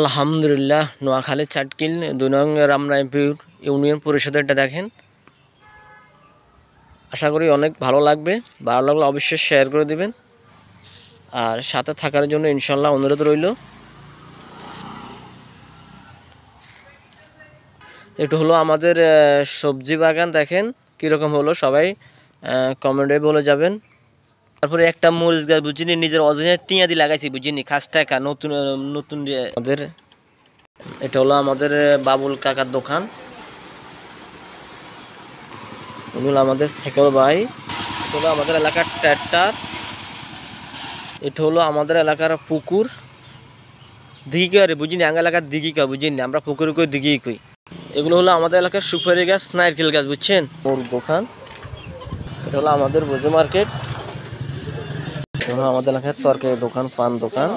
আলহামদুলিল্লাহ নোয়াখালী চাটকিল ২ নং রামনাইপুর ইউনিয়ন পরিষদেরটা দেখেন। আশা করি অনেক ভালো লাগবে। ভালো লাগলে অবশ্যই শেয়ার করে দিবেন আর সাথে থাকার জন্য ইনশাল্লাহ অনুরোধ রইল। এটা হলো আমাদের সবজি বাগান, দেখেন কীরকম হলো, সবাই কমেন্টে বলে যাবেন। তারপরে একটা মরিচ গাছ বুঝিনি, নিজের অরিজিনাল টিয়া দিয়ে লাগাইছি বুঝিনি, খাস টাকা নতুন নতুন আমাদের। এটা হলো আমাদের বাবুল কাকার দোকান, এগুলো আমাদের সাইকেল ভাই। এটা হলো আমাদের এলাকার ট্র্যাক্টর, এটা হলো আমাদের এলাকার পুকুর দিঘি করে বুঝিনি, আঙ্গা এলাকার দিঘি কা বুঝিনি, আমরা পুকুরে কই দিঘি কই। এগুলো হলো আমাদের এলাকার সুপারি গাছ, নারকেল গাছ বুঝছেন। ওর দোকান এটা হলো আমাদের বোঝো মার্কেট, এটা হলো আমাদের এলাকার তরকারি দোকান, পান দোকান।